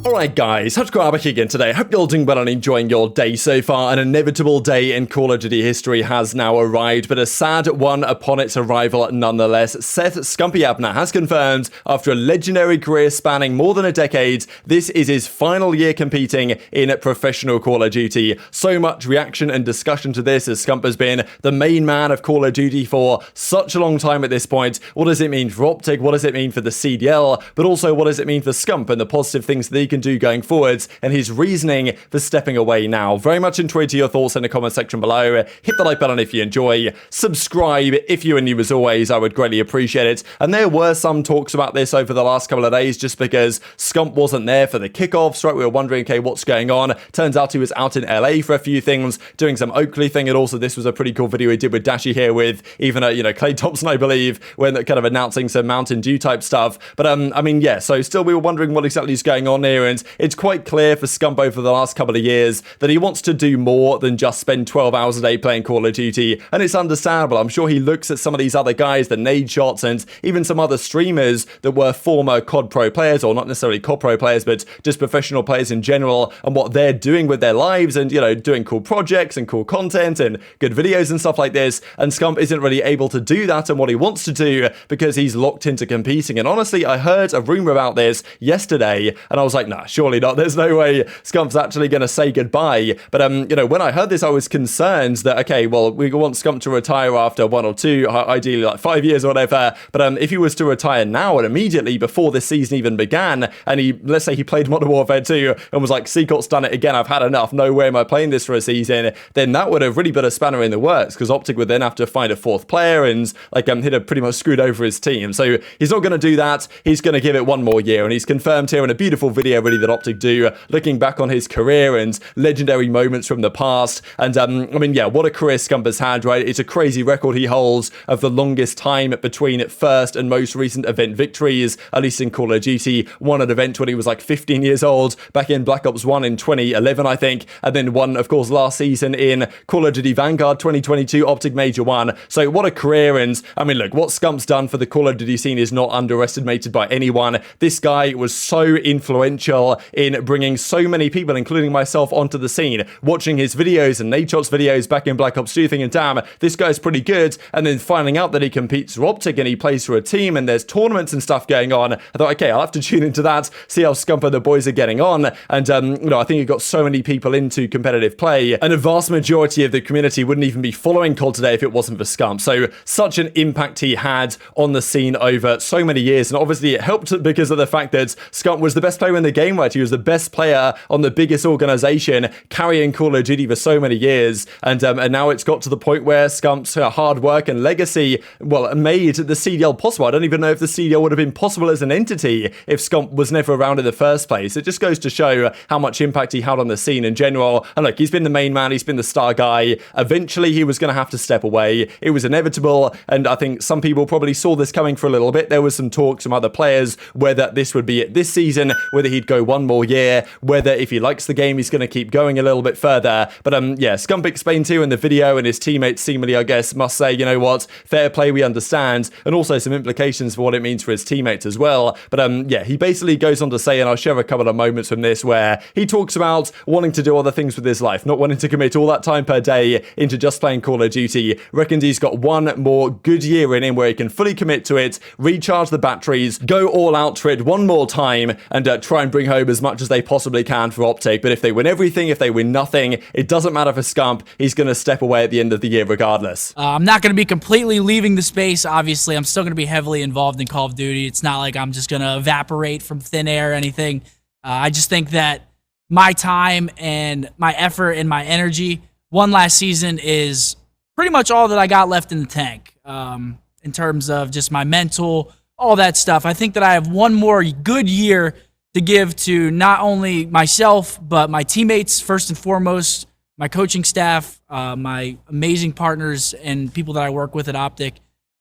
Alright guys, TacticalRab again today. Hope you're all doing well and enjoying your day so far. An inevitable day in Call of Duty history has now arrived, but a sad one upon its arrival nonetheless. Seth Scump Retirement has confirmed, after a legendary career spanning more than a decade, this is his final year competing in professional Call of Duty. So much reaction and discussion to this, as Scump has been the main man of Call of Duty for such a long time at this point. What does it mean for OpTic? What does it mean for the CDL? But also, what does it mean for Scump and the positive things that he can do going forwards, and his reasoning for stepping away now? Very much enjoyed your thoughts in the comment section below. Hit the like button if you enjoy. Subscribe if you are new, as always. I would greatly appreciate it. And there were some talks about this over the last couple of days, just because Scump wasn't there for the kickoffs, right? We were wondering, okay, what's going on? Turns out he was out in LA for a few things, doing some Oakley thing, and also this was a pretty cool video he did with Dashy here with even Clay Thompson, I believe, when kind of announcing some Mountain Dew type stuff. But I mean, yeah, so still we were wondering what exactly is going on here, and it's quite clear for Scump over the last couple of years that he wants to do more than just spend 12 hours a day playing Call of Duty, and it's understandable. I'm sure he looks at some of these other guys, the Nade Shots, and even some other streamers that were former COD Pro players, or not necessarily COD Pro players, but just professional players in general, and what they're doing with their lives, and, doing cool projects and cool content and good videos and stuff like this, and Scump isn't really able to do that and what he wants to do because he's locked into competing. And honestly, I heard a rumor about this yesterday, and I was like, nah, surely not. There's no way Scump's actually going to say goodbye. But, when I heard this, I was concerned that, okay, well, we want Scump to retire after 1 or 2, ideally like 5 years or whatever. But if he was to retire now and immediately before this season even began, and let's say he played Modern Warfare 2 and was like, Secret's done it again, I've had enough, no way am I playing this for a season, then that would have really put a spanner in the works, because OpTic would then have to find a 4th player, and he'd have pretty much screwed over his team. So he's not going to do that. He's going to give it one more year, and he's confirmed here in a beautiful video really that OpTic do, looking back on his career and legendary moments from the past. And what a career Scump has had, right? It's a crazy record he holds of the longest time between first and most recent event victories, at least in Call of Duty. Won an event when he was like 15 years old, back in Black Ops 1 in 2011, I think, and then won, of course, last season in Call of Duty Vanguard 2022, OpTic Major 1. So what a career. And look, what Scump's done for the Call of Duty scene is not underestimated by anyone. This guy was so influential in bringing so many people, including myself, onto the scene, watching his videos and Nade Shots videos back in Black Ops 2, thinking, damn, this guy's pretty good, and then finding out that he competes for OpTic and he plays for a team and there's tournaments and stuff going on. I thought, okay, I'll have to tune into that, see how Scump and the boys are getting on. And I think it got so many people into competitive play, and a vast majority of the community wouldn't even be following COD today if it wasn't for Scump. So such an impact he had on the scene over so many years, and obviously it helped because of the fact that Scump was the best player in the game, right? He was the best player on the biggest organization, carrying Call of Duty for so many years, and now it's got to the point where Scump's hard work and legacy, well, made the CDL possible. I don't even know if the CDL would have been possible as an entity if Scump was never around in the first place. It just goes to show how much impact he had on the scene in general. And look, he's been the main man, he's been the star guy. Eventually he was going to have to step away. It was inevitable, and I think some people probably saw this coming for a little bit. There was some talk, some other players, whether this would be it this season, whether he'd go one more year, whether if he likes the game he's going to keep going a little bit further. But Scump explained too in the video, and his teammates seemingly, I guess, must say, you know what, fair play, we understand, and also some implications for what it means for his teammates as well. But he basically goes on to say, and I'll share a couple of moments from this, where he talks about wanting to do other things with his life, not wanting to commit all that time per day into just playing Call of Duty. Reckons he's got one more good year in him where he can fully commit to it, recharge the batteries, go all out for it one more time, and try and bring home as much as they possibly can for OpTic. But if they win everything, if they win nothing, it doesn't matter for Scump. He's going to step away at the end of the year regardless. I'm not going to be completely leaving the space, obviously. I'm still going to be heavily involved in Call of Duty. It's not like I'm just going to evaporate from thin air or anything. I just think that my time and my effort and my energy, one last season, is pretty much all that I got left in the tank. In terms of just my mental, all that stuff. I think that I have one more good year to give to not only myself, but my teammates, first and foremost, my coaching staff, my amazing partners and people that I work with at OpTic,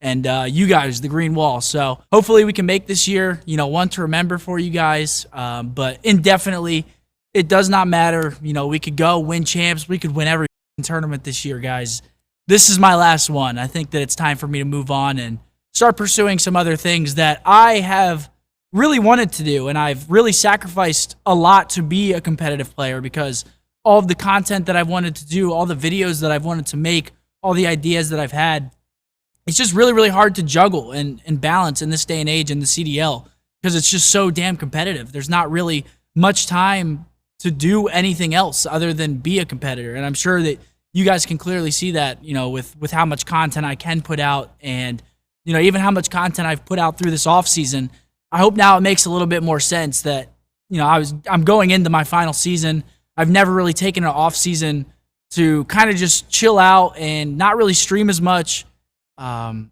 and you guys, the Green Wall. So hopefully we can make this year, one to remember for you guys, but indefinitely. It does not matter. We could go win champs. We could win every tournament this year, guys. This is my last one. I think that it's time for me to move on and start pursuing some other things that I have really wanted to do. And I've really sacrificed a lot to be a competitive player, because all of the content that I've wanted to do, all the videos that I've wanted to make, all the ideas that I've had, it's just really, really hard to juggle and balance in this day and age in the CDL, because it's just so damn competitive. There's not really much time to do anything else other than be a competitor. And I'm sure that you guys can clearly see that, with how much content I can put out, and, even how much content I've put out through this off season. I hope now it makes a little bit more sense that, I'm going into my final season. I've never really taken an off season to kind of just chill out and not really stream as much. I've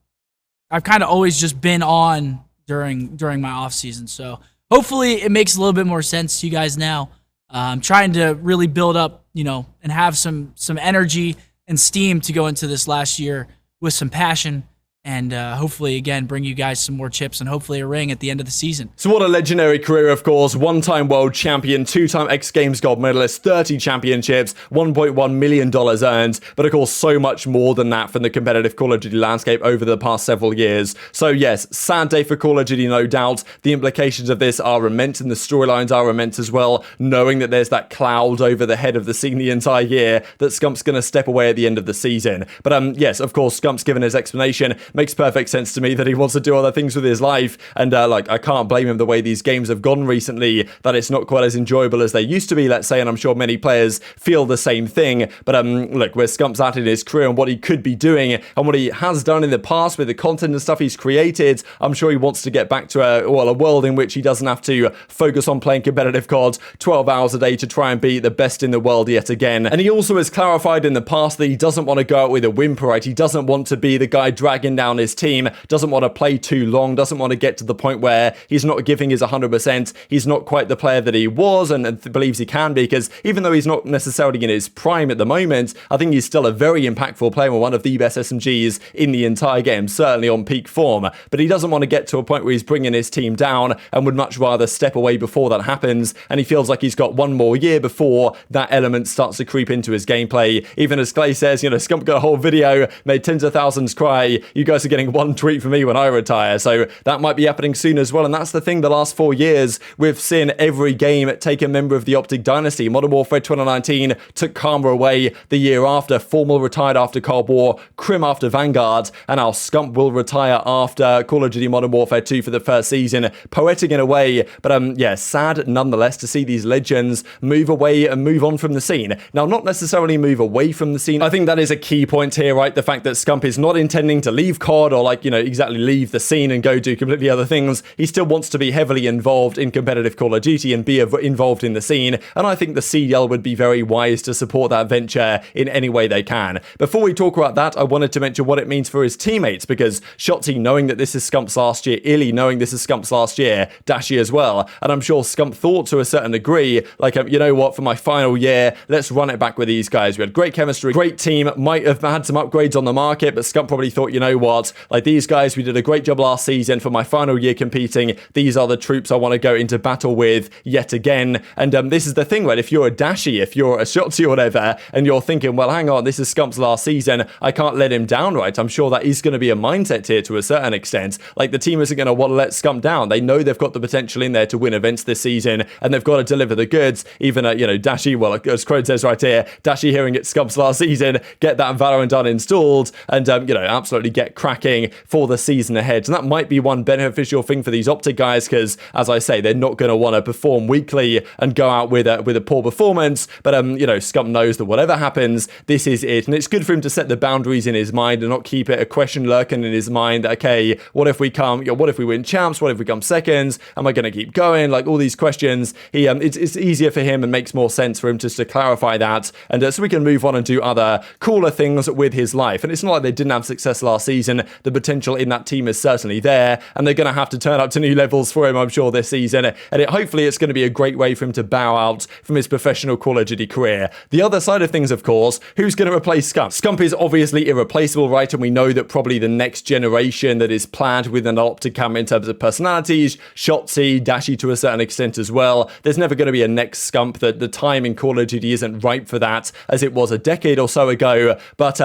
kind of always just been on during my off season. So hopefully it makes a little bit more sense to you guys now. I'm trying to really build up, and have some energy and steam to go into this last year with some passion. And hopefully, again, bring you guys some more chips and hopefully a ring at the end of the season. So what a legendary career, of course. One-time world champion, two-time X Games gold medalist, 30 championships, $1.1 million earned. But of course, so much more than that from the competitive Call of Duty landscape over the past several years. So yes, sad day for Call of Duty, no doubt. The implications of this are immense and the storylines are immense as well, knowing that there's that cloud over the head of the scene the entire year that Scump's going to step away at the end of the season. But yes, of course, Scump's given his explanation. Makes perfect sense to me that he wants to do other things with his life, and I can't blame him the way these games have gone recently, that it's not quite as enjoyable as they used to be, let's say, and I'm sure many players feel the same thing. But look, where Scump's at in his career and what he could be doing and what he has done in the past with the content and stuff he's created, I'm sure he wants to get back to a world in which he doesn't have to focus on playing competitive COD 12 hours a day to try and be the best in the world yet again. And he also has clarified in the past that he doesn't want to go out with a whimper, right? He doesn't want to be the guy dragging down his team, doesn't want to play too long, doesn't want to get to the point where he's not giving his 100%, he's not quite the player that he was and believes he can be, because even though he's not necessarily in his prime at the moment, I think he's still a very impactful player and one of the best SMGs in the entire game, certainly on peak form. But he doesn't want to get to a point where he's bringing his team down and would much rather step away before that happens, and he feels like he's got one more year before that element starts to creep into his gameplay. Even as Clay says, Scump got a whole video, made tens of thousands cry, you guys are getting one tweet for me when I retire. So that might be happening soon as well. And that's the thing, the last 4 years, we've seen every game take a member of the OpTic dynasty. Modern Warfare 2019 took Karma away the year after, Formal retired after Cold War, Crim after Vanguard, and now Scump will retire after Call of Duty Modern Warfare 2 for the first season. Poetic in a way, but yeah, sad nonetheless to see these legends move away and move on from the scene. Now, not necessarily move away from the scene. I think that is a key point here, right? The fact that Scump is not intending to leave COD or exactly leave the scene and go do completely other things. He still wants to be heavily involved in competitive Call of Duty and be involved in the scene, and I think the CDL would be very wise to support that venture in any way they can. Before we talk about that, I wanted to mention what it means for his teammates, because Shotzzy, knowing that this is Scump's last year, iLLeY, knowing this is Scump's last year, Dashy as well, and I'm sure Scump thought to a certain degree, you know what, for my final year, let's run it back with these guys. We had great chemistry, great team, might have had some upgrades on the market, but Scump probably thought, you know what, these guys, we did a great job last season. For my final year competing, these are the troops I want to go into battle with yet again. And this is the thing, right? If you're a Dashy, if you're a Shotzzy or whatever, and you're thinking, well, hang on, this is Scump's last season, I can't let him down, right? I'm sure that is going to be a mindset here to a certain extent. The team isn't going to want to let Scump down. They know they've got the potential in there to win events this season, and they've got to deliver the goods. Even Dashy, well, as Crone says right here, Dashy hearing it's Scump's last season, get that Valorant uninstalled, and absolutely get cracking for the season ahead. And that might be one beneficial thing for these OpTic guys, because as I say, they're not going to want to perform weekly and go out with a poor performance. But Scump knows that whatever happens, this is it, and it's good for him to set the boundaries in his mind and not keep it a question lurking in his mind. Okay, what if we what if we win champs? What if we come seconds? Am I going to keep going? All these questions. It's easier for him and makes more sense for him just to clarify that, and so we can move on and do other cooler things with his life. And it's not like they didn't have success last season. The potential in that team is certainly there, and they're going to have to turn up to new levels for him, I'm sure, this season. And hopefully it's going to be a great way for him to bow out from his professional Call of Duty career. The other side of things, of course, who's going to replace Scump? Scump is obviously irreplaceable, right? And we know that probably the next generation that is planned with an OpTic camp in terms of personalities, Shotzzy, Dashy to a certain extent as well. There's never going to be a next Scump. That the time in Call of Duty isn't ripe for that as it was a decade or so ago. But,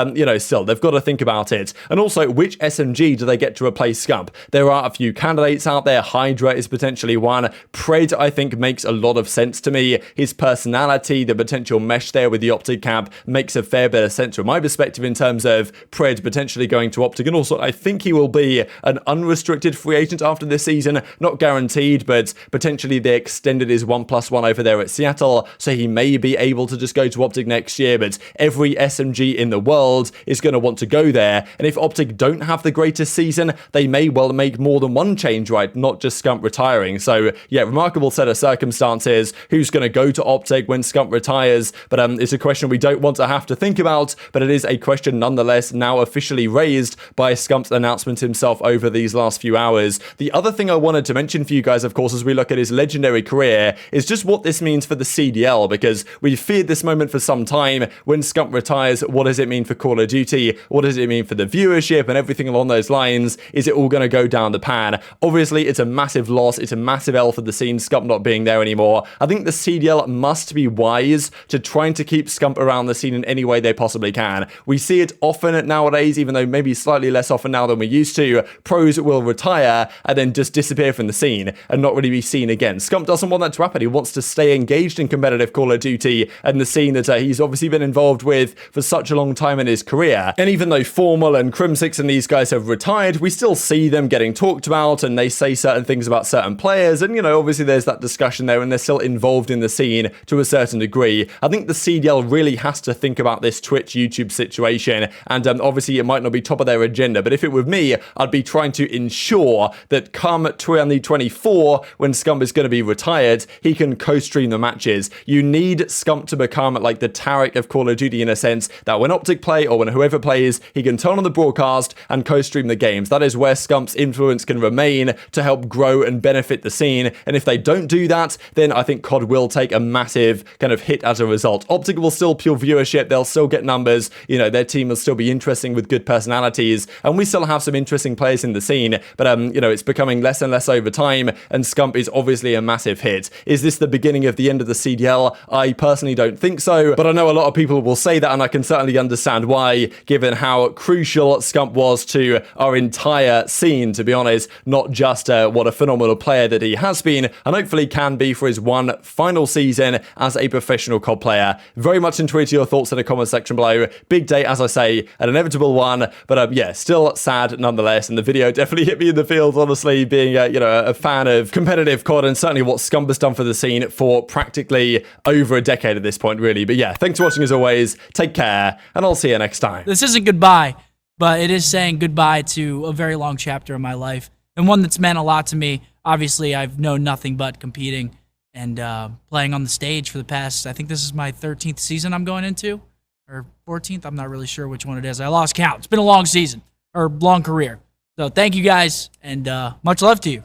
still, they've got to think about it. And also, like, which SMG do they get to replace Scump? There are a few candidates out there. Hydra is potentially one. Pred, I think, makes a lot of sense to me. His personality, the potential mesh there with the OpTic camp makes a fair bit of sense from my perspective in terms of Pred potentially going to OpTic. And also, I think he will be an unrestricted free agent after this season. Not guaranteed, but potentially they extended his 1+1 over there at Seattle, so he may be able to just go to OpTic next year. But every SMG in the world is going to want to go there. And if OpTic don't have the greatest season, they may well make more than one change, right? Not just Scump retiring. So yeah, remarkable set of circumstances. Who's going to go to OpTic when Scump retires? But it's a question we don't want to have to think about, but it is a question nonetheless now officially raised by Scump's announcement himself over these last few hours. The other thing I wanted to mention for you guys, of course, as we look at his legendary career, is just what this means for the CDL, because we've feared this moment for some time. When Scump retires, what does it mean for Call of Duty? What does it mean for the viewership and everything along those lines? Is it all going to go down the pan? Obviously, it's a massive loss. It's a massive L for the scene, Scump not being there anymore. I think the CDL must be wise to trying to keep Scump around the scene in any way they possibly can. We see it often nowadays, even though maybe slightly less often now than we used to. Pros will retire and then just disappear from the scene and not really be seen again. Scump doesn't want that to happen. He wants to stay engaged in competitive Call of Duty and the scene that he's obviously been involved with for such a long time in his career. And even though Formal and Crimsix and these guys have retired, we still see them getting talked about, and they say certain things about certain players, and obviously there's that discussion there, and they're still involved in the scene to a certain degree. I think the CDL really has to think about this Twitch YouTube situation, and obviously it might not be top of their agenda, but if it were me, I'd be trying to ensure that come 2024, when Scump is going to be retired, he can co-stream the matches. You need Scump to become like the Tarek of Call of Duty in a sense, that when OpTic play or when whoever plays, he can turn on the broadcast and co-stream the games. That is where Scump's influence can remain to help grow and benefit the scene, and if they don't do that, then I think COD will take a massive kind of hit as a result. OpTic will still pure viewership, they'll still get numbers, their team will still be interesting with good personalities, and we still have some interesting players in the scene, but it's becoming less and less over time, and Scump is obviously a massive hit. Is this the beginning of the end of the CDL? I personally don't think so, but I know a lot of people will say that, and I can certainly understand why, given how crucial Scump was to our entire scene, to be honest, not just what a phenomenal player that he has been, and hopefully can be for his one final season as a professional COD player. Very much enjoyed your thoughts in the comment section below. Big day, as I say, an inevitable one, but yeah, still sad nonetheless, and the video definitely hit me in the feels, honestly, being a fan of competitive COD, and certainly what Scump has done for the scene for practically over a decade at this point, really. But yeah, thanks for watching as always, take care, and I'll see you next time. This isn't goodbye, but it is saying goodbye to a very long chapter in my life, and one that's meant a lot to me. Obviously, I've known nothing but competing and playing on the stage for the past, I think this is my 13th season I'm going into, or 14th, I'm not really sure which one it is. I lost count. It's been a long season, or long career. So thank you guys, and much love to you.